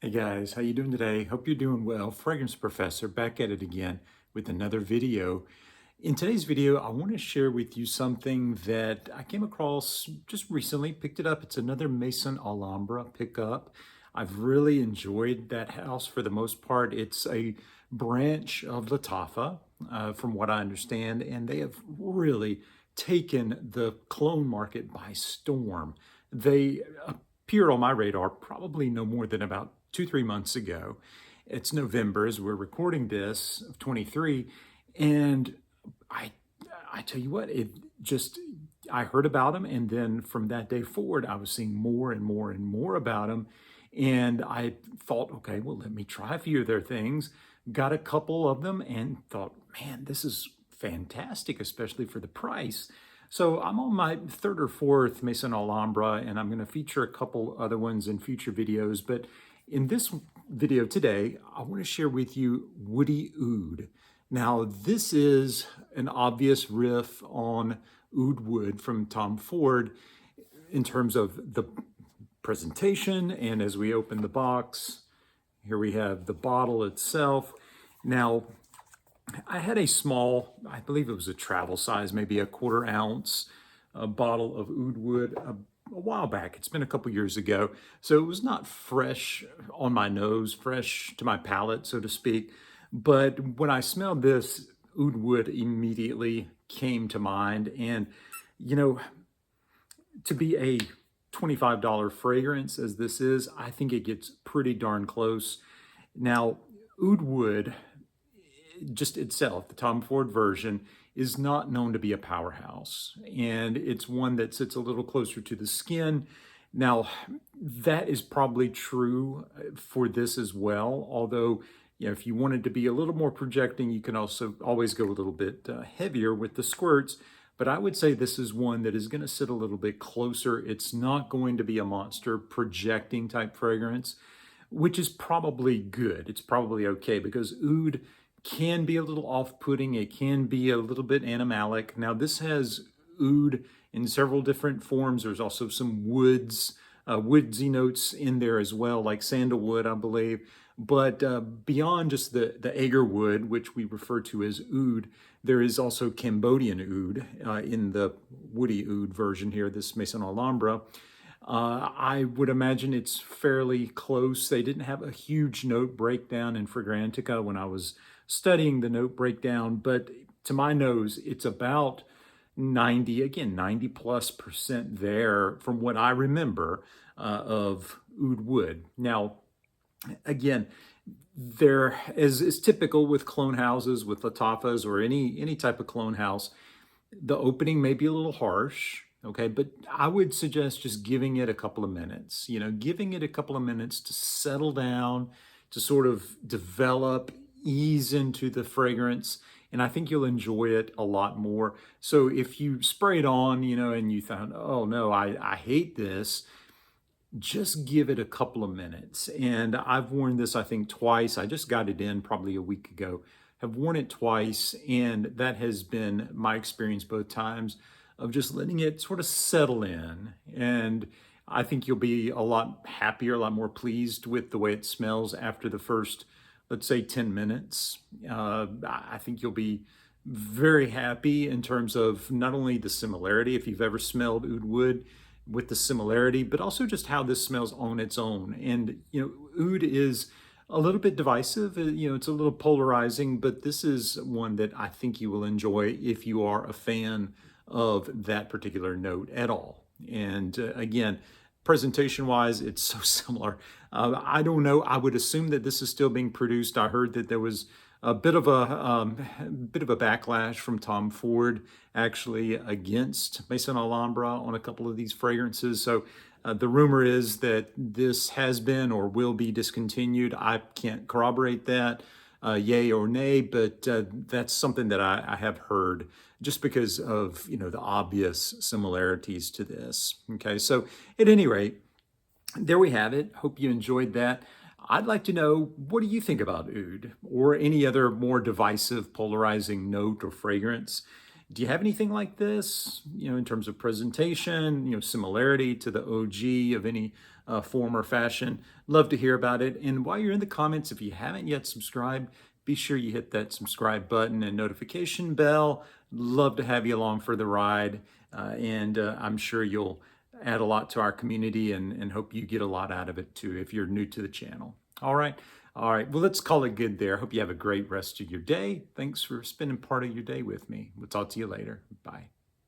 Hey guys, how you doing today? Hope you're doing well. Fragrance Professor back at it again with another video. In today's video, I want to share with you something that I came across just recently, picked it up. It's another Maison Alhambra pickup. I've really enjoyed that house for the most part. It's a branch of Latafa, from what I understand, and they have really taken the cologne market by storm. They appeared on my radar probably no more than about 2, 3 months ago. It's November as we're recording this of 23, and I I tell you what, it just I heard about them, and then from that day forward, I was seeing more and more and more about them, and I thought, okay, well, let me try a few of their things. Got a couple of them, and thought, man, this is fantastic, especially for the price. So I'm on my third or fourth Maison Alhambra, and I'm going to feature a couple other ones in future videos. But in this video today, I want to share with you Woody Oud. Now, this is an obvious riff on Oud Wood from Tom Ford in terms of the presentation. And as we open the box, here we have the bottle itself. Now, I had a small, I believe it was a travel size, maybe a 1/4 ounce bottle of Oud Wood a while back. It's been a couple years ago. So it was not fresh on my nose, fresh to my palate, so to speak. But when I smelled this, Oud Wood immediately came to mind. And, you know, to be a $25 fragrance as this is, I think it gets pretty darn close. Now, Oud Wood, just itself, the Tom Ford version, is not known to be a powerhouse. And it's one that sits a little closer to the skin. Now, that is probably true for this as well. Although, if you wanted to be a little more projecting, you can also always go a little bit heavier with the squirts. But I would say this is one that is going to sit a little bit closer. It's not going to be a monster projecting type fragrance, which is probably good. It's probably okay because Oud can be a little off-putting. It can be a little bit animalic. Now, this has oud in several different forms. There's also some woodsy notes in there as well, like sandalwood, I believe. But beyond just the agar wood, which we refer to as oud, there is also Cambodian oud in the woody oud version here, this Maison Alhambra. I would imagine it's fairly close. They didn't have a huge note breakdown in Fragrantica when I was studying the note breakdown, but to my nose, it's about 90+% there from what I remember of Oud Wood. Now, again, there, as is typical with clone houses, with Latafas or any type of clone house, the opening may be a little harsh, okay, but I would suggest just giving it a couple of minutes, giving it a couple of minutes to settle down, to sort of develop, ease into the fragrance, and I think you'll enjoy it a lot more. So if you spray it on, and you thought, oh no, I hate this, just give it a couple of minutes. And I've worn this, I think, twice. I just got it in probably a week ago. Have worn it twice, and that has been my experience both times of just letting it sort of settle in. And I think you'll be a lot happier, a lot more pleased with the way it smells after the first, let's say, 10 minutes. I think you'll be very happy in terms of not only the similarity, if you've ever smelled Oud Wood, with the similarity, but also just how this smells on its own. And, oud is a little bit divisive, it's a little polarizing, but this is one that I think you will enjoy if you are a fan of that particular note at all. And again, presentation-wise, it's so similar. I don't know. I would assume that this is still being produced. I heard that there was a bit of a backlash from Tom Ford actually against Maison Alhambra on a couple of these fragrances. So the rumor is that this has been or will be discontinued. I can't corroborate that, yay or nay, but that's something that I have heard just because of the obvious similarities to this. Okay, so at any rate, there we have it. Hope you enjoyed that. I'd like to know, what do you think about oud or any other more divisive, polarizing note or fragrance? Do you have anything like this, in terms of presentation, similarity to the OG of any form or fashion. Love to hear about it. And while you're in the comments, if you haven't yet subscribed, be sure you hit that subscribe button and notification bell. Love to have you along for the ride. And I'm sure you'll add a lot to our community and hope you get a lot out of it too if you're new to the channel. All right. All right. Well, let's call it good there. Hope you have a great rest of your day. Thanks for spending part of your day with me. We'll talk to you later. Bye.